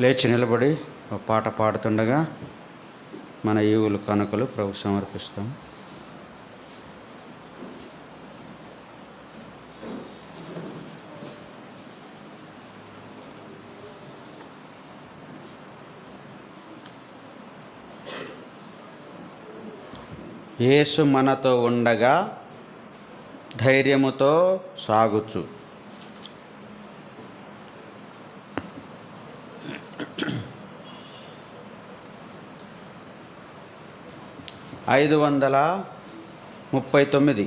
లేచి నిలబడి ఒక పాట పాడుతుండగా మన ఈవులు కనుకలు ప్రభు సమర్పిస్తాం. యేసు మనతో ఉండగా ధైర్యముతో సాగుచు. ఐదు 539.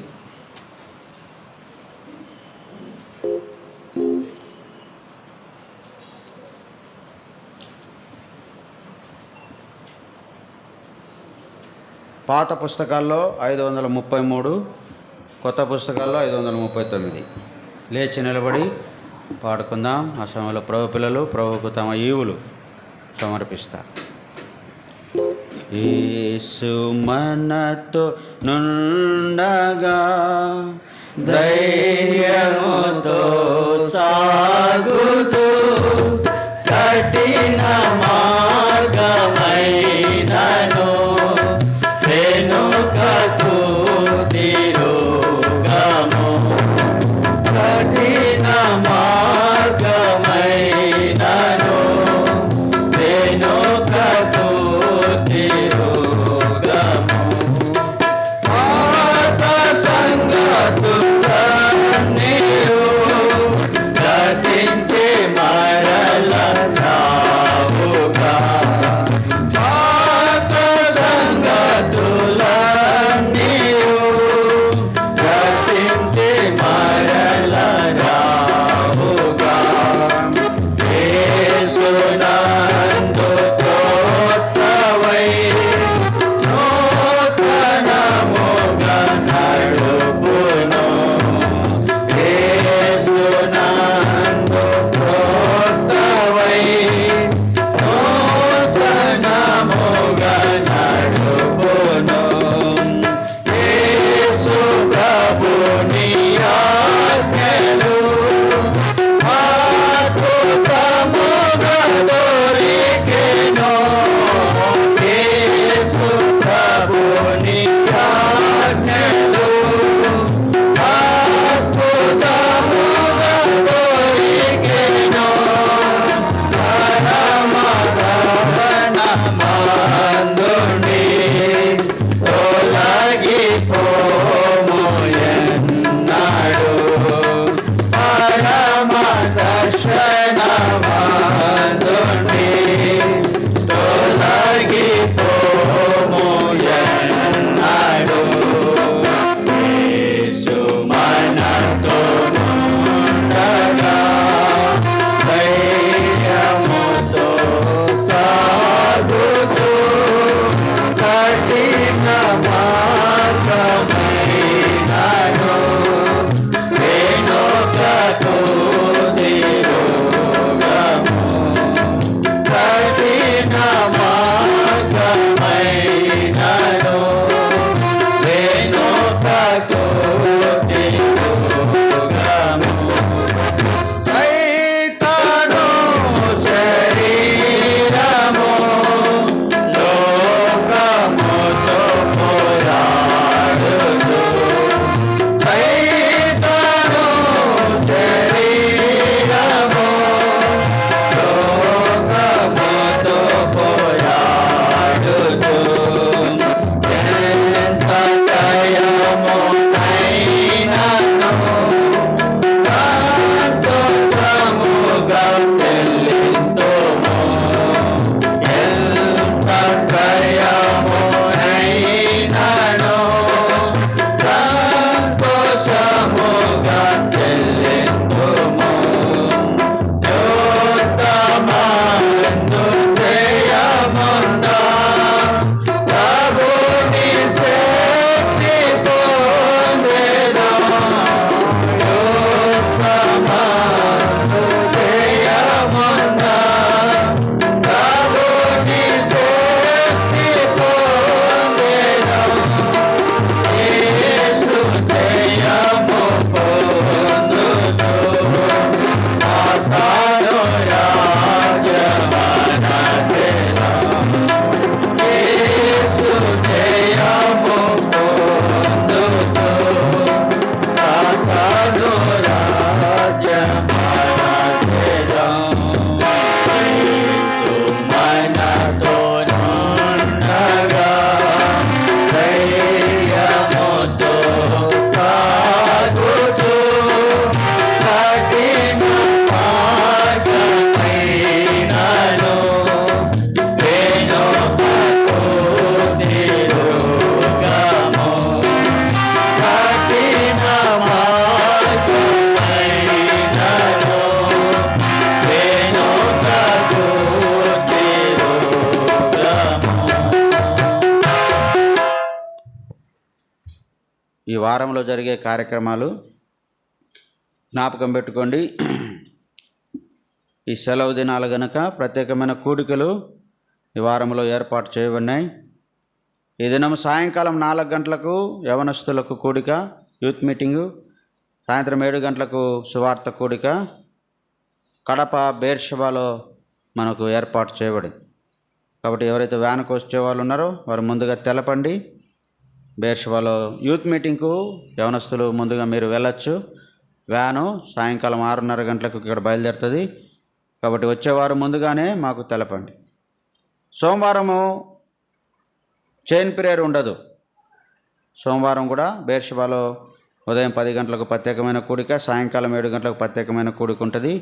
పాత పుస్తకాల్లో 533, కొత్త పుస్తకాల్లో 539. లేచి నిలబడి పాడుకుందాం. ఆ సమయంలో ప్రభు పిల్లలు ప్రభువుకు తమ ఈవులు సమర్పిస్తారు. యేసు మనతో నుండగా ధైర్యముతో సాగుచు కఠిన మార్గమైనను వెనుకకు తిరుగము. కఠిన మార్గమైనను వెనుకకు తిరుగము. పాత సంగతులన్నీయు గతించి మరల రావు. ఈ వారంలో జరిగే కార్యక్రమాలు జ్ఞాపకం పెట్టుకోండి. ఈ సెలవు దినాలు గనక ప్రత్యేకమైన కూడికలు ఈ వారంలో ఏర్పాటు చేయబడినాయి. ఈ దినం సాయంకాలం 4 గంటలకు యవనస్తులకు కూడిక, యూత్ మీటింగు, సాయంత్రం 7 గంటలకు సువార్త కూడిక కడప బేర్షెబాలో మనకు ఏర్పాటు చేయబడింది. కాబట్టి ఎవరైతే వ్యాన్కు వచ్చే వాళ్ళు ఉన్నారో వారు ముందుగా తెలపండి. బేర్షెబాలో యూత్ మీటింగ్కు యవనస్తులు ముందుగా మీరు వెళ్ళచ్చు. వ్యాను సాయంకాలం 6:30 గంటలకు ఇక్కడ బయలుదేరుతుంది. కాబట్టి వచ్చేవారు ముందుగానే మాకు తెలపండి. సోమవారము చైన్ ప్రేయర్ ఉండదు. సోమవారం కూడా బేర్షెబాలో ఉదయం 10 గంటలకు ప్రత్యేకమైన కూడిక, సాయంకాలం 7 గంటలకు ప్రత్యేకమైన కూడిక ఉంటుంది.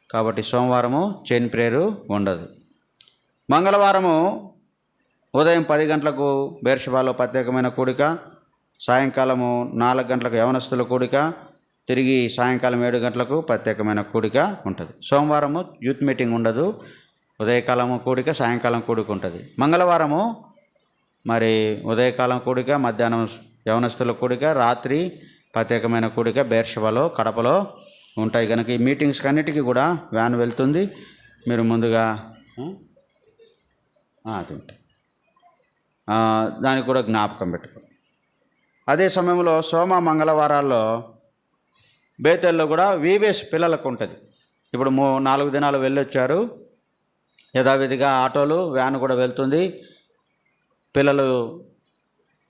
కాబట్టి సోమవారము చైన్ ప్రేయరు ఉండదు. మంగళవారము ఉదయం 10 గంటలకు బేర్షెబాలో ప్రత్యేకమైన కూడిక, సాయంకాలము 4 గంటలకు యవనస్తుల కూడిక, తిరిగి సాయంకాలం 7 గంటలకు ప్రత్యేకమైన కూడిక ఉంటుంది. సోమవారము యూత్ మీటింగ్ ఉండదు. ఉదయకాలము కూడిక, సాయంకాలం కూడిక ఉంటుంది. మంగళవారము మరి ఉదయకాలం కూడిక, మధ్యాహ్నం యవనస్తుల కూడిక, రాత్రి ప్రత్యేకమైన కూడిక బేర్షెబాలో కడపలో ఉంటాయి. కనుక ఈ మీటింగ్స్కి అన్నిటికీ కూడా వ్యాన్ వెళ్తుంది. మీరు ముందుగా అది ఉంటాయి, దానికి కూడా జ్ఞాపకం పెట్టుకోండి. అదే సమయంలో సోమ మంగళవారాల్లో బేతెల్లో కూడా వీవేస్ పిల్లలకు ఉంటుంది. ఇప్పుడు 4 దినాలు వెళ్ళొచ్చారు. యథావిధిగా ఆటోలు వ్యాన్ కూడా వెళ్తుంది. పిల్లలు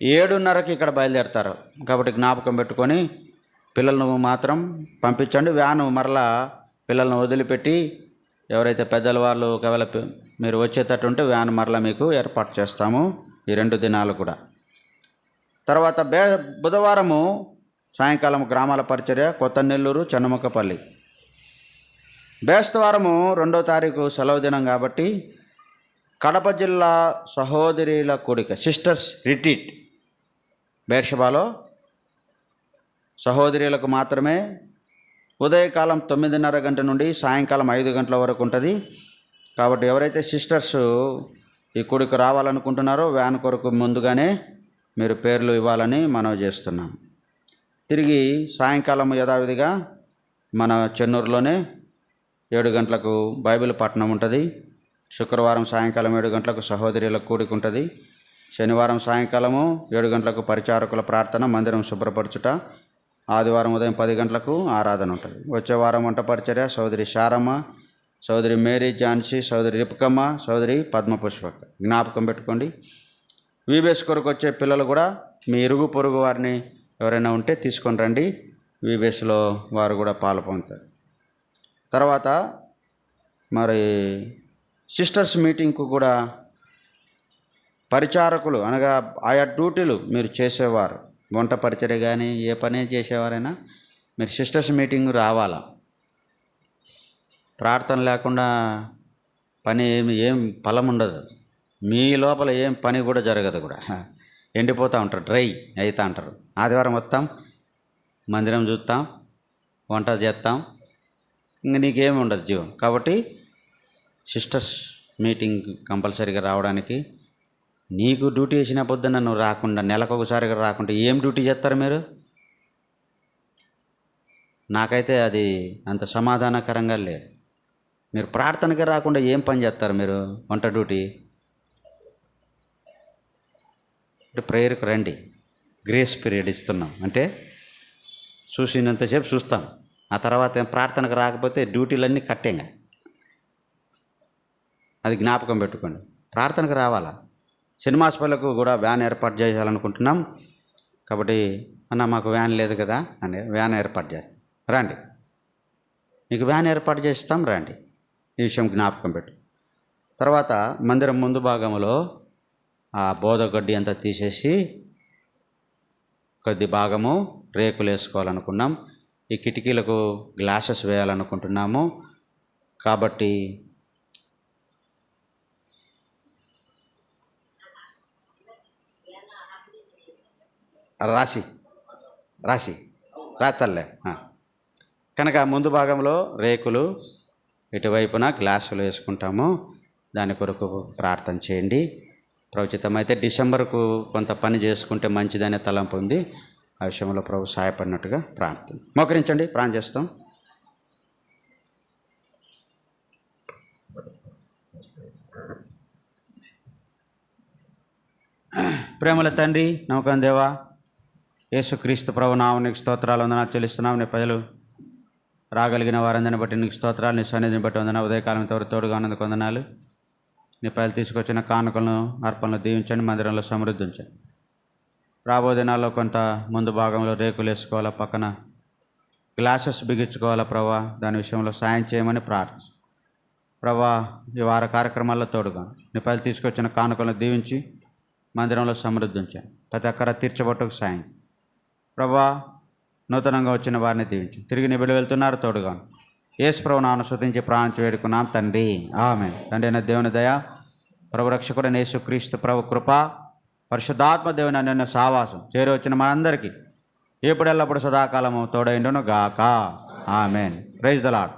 7:30కి ఇక్కడ బయలుదేరుతారు. కాబట్టి జ్ఞాపకం పెట్టుకొని పిల్లలను మాత్రం పంపించండి. వ్యాను మరలా పిల్లలను వదిలిపెట్టి ఎవరైతే పెద్దల వాళ్ళు ఒకవేళ మీరు వచ్చేటట్టు ఉంటే వ్యాన్ మరలా మీకు ఏర్పాటు చేస్తాము ఈ 2 దినాలు కూడా. తర్వాత బుధవారము సాయంకాలం గ్రామాల పరిచర్య కొత్తనెల్లూరు, చెన్నముక్కపల్లి. బేస్తవారము 2వ తారీఖు సెలవు దినం కాబట్టి కడప జిల్లా సహోదరుల కూడిక, సిస్టర్స్ రిట్రీట్ బేర్షెబాలో సహోదరులకు మాత్రమే ఉదయకాలం 9:30 గంట నుండి సాయంకాలం 5 గంటల వరకు ఉంటుంది. కాబట్టి ఎవరైతే సిస్టర్స్ ఈ కూడిక రావాలనుకుంటున్నారో వ్యాన్ కొరకు ముందుగానే మీరు పేర్లు ఇవ్వాలని మనవి చేస్తున్నాం. తిరిగి సాయంకాలం యథావిధిగా మన చెన్నూరులోనే 7 గంటలకు బైబిల్ పట్టణం ఉంటుంది. శుక్రవారం సాయంకాలం 7 గంటలకు సహోదరుల కూడిక ఉంటుంది. శనివారం సాయంకాలము 7 గంటలకు పరిచారకుల ప్రార్థన, మందిరం శుభ్రపరచుట. ఆదివారం ఉదయం 10 గంటలకు ఆరాధన ఉంటుంది. వచ్చే వారం వంట పరిచర్య సోదరి శారమ్మ, సోదరి మేరీ ఝాన్సీ, సోదరి రిప్కమ్మ, సోదరి పద్మపుష్పక. జ్ఞాపకం పెట్టుకోండి. వీబీఎస్ కొరకు వచ్చే పిల్లలు కూడా మీ ఇరుగు పొరుగు వారిని ఎవరైనా ఉంటే తీసుకొని రండి. వీబీఎస్లో వారు కూడా పాలు పొందుతారు. తర్వాత మరి సిస్టర్స్ మీటింగ్కు కూడా పరిచారకులు అనగా ఆయా డ్యూటీలు మీరు చేసేవారు, వంట పరిచర్య కానీ ఏ పని చేసేవారైనా మీరు సిస్టర్స్ మీటింగ్ రావాలా. ప్రార్థన లేకుండా పని ఏం ఫలం ఉండదు. మీ లోపల ఏం పని కూడా జరగదు. కూడా ఎండిపోతూ ఉంటారు, డ్రై అవుతూ ఉంటారు. ఆదివారం వస్తాం, మందిరం చూస్తాం, వంట చేస్తాం, ఇంక నీకేమి ఉండదు జీవం. కాబట్టి సిస్టర్స్ మీటింగ్ కంపల్సరీగా రావడానికి, నీకు డ్యూటీ వేసిన పొద్దున్న నువ్వు రాకుండా నెలకొకసారిగా రాకుండా ఏం డ్యూటీ చేస్తారు మీరు? నాకైతే అది అంత సమాధానకరంగా లేదు. మీరు ప్రార్థనకి రాకుండా ఏం పని చేస్తారు మీరు? వంట డ్యూటీ. ప్రేయర్కి రండి, గ్రేస్ పీరియడ్ ఇస్తున్నాం అంటే చూసినంతసేపు చూస్తాం, ఆ తర్వాత ప్రార్థనకు రాకపోతే డ్యూటీలన్నీ కట్టేంగా. అది జ్ఞాపకం పెట్టుకోండి. ప్రార్థనకు రావాలా. సినిమాస్పల్లకు కూడా వ్యాన్ ఏర్పాటు చేయాలనుకుంటున్నాం. కాబట్టి అన్న మాకు వ్యాన్ లేదు కదా అని వ్యాన్ ఏర్పాటు చేస్తాం, రండి. మీకు వ్యాన్ ఏర్పాటు చేస్తాం, రండి. ఈ విషయం జ్ఞాపకం పెట్టు. తర్వాత మందిరం ముందు భాగంలో ఆ బోధగడ్డి అంతా తీసేసి కొద్ది భాగము రేకులు వేసుకోవాలనుకున్నాం. ఈ కిటికీలకు గ్లాసెస్ వేయాలనుకుంటున్నాము. కాబట్టి రాతల్లే కనుక ముందు భాగంలో రేకులు, ఇటువైపున గ్లాసులు వేసుకుంటాము. దాని కొరకు ప్రార్థన చేయండి. ప్రవచితమైతే డిసెంబర్కు కొంత పని చేసుకుంటే మంచిదనే తలంపు ఉంది. ఆ విషయంలో ప్రభు సహాయపడినట్టుగా ప్రార్థన. మోకరించండి, ప్రార్థన చేస్తాం. ప్రేమల తండ్రి, నమ్మకం దేవా, యేసుక్రీస్తు ప్రభు నామనికి స్తోత్రాలు వందనాలు చెల్లిస్తున్నాం. నీ ప్రజలు రాగలిగిన వారందరిని బట్టి నీకు స్తోత్రాలు, నీ సన్నిధిని బట్టి వందనాలు. ఉదయకాలం తోడుగా ఉన్నందుకు వందనాలు. నీ ప్రజలు తీసుకొచ్చిన కానుకలను, అర్పణలు దీవించండి, మందిరంలో సమృద్ధి ఉంచండి. రాబో దినాల్లో కొంత ముందు భాగంలో రేకులు వేసుకోవాలా, పక్కన గ్లాసెస్ బిగించుకోవాలా ప్రభా, దాని విషయంలో సాయం చేయమని ప్రార్థిస్తాం. ప్రభా, ఈ వార కార్యక్రమాల్లో తోడుగా నీ ప్రజలు తీసుకొచ్చిన కానుకలను దీవించి మందిరంలో సమృద్ధి ఉంచండి. ప్రతి ఒక్కర తీర్చబట్టుకు సాయం ప్రభా. నూతనంగా వచ్చిన వారిని దీవించి తిరిగి నీ బిడ్డ వెళ్తున్నారు, తోడుగా యేసు ప్రభు నామమున స్తుతించి ప్రార్థించి వేడుకున్నాం తండ్రి, ఆమేన్. తండ్రి అయిన దేవుని దయ, ప్రభు రక్షకుడైన యేసుక్రీస్తు ప్రభు కృప, పరిశుద్ధాత్మ దేవుని అన్యోన్య సావాసం చేరి వచ్చిన మనందరికీ ఎప్పుడెల్లప్పుడు సదాకాలము తోడైండును గాక, ఆమేన్. Praise the lord.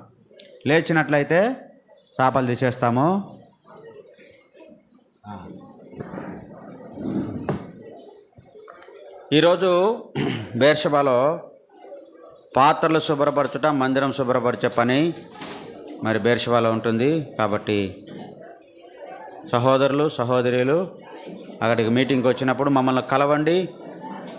లేచినట్లయితే చాపలు తీసేస్తాము. ఈరోజు బేర్షబాలో పాత్రలు శుభ్రపరచుట, మందిరం శుభ్రపరిచే పని మరి బేర్షబాలో ఉంటుంది. కాబట్టి సహోదరులు సహోదరులు అక్కడికి మీటింగ్కి వచ్చినప్పుడు మమ్మల్ని కలవండి.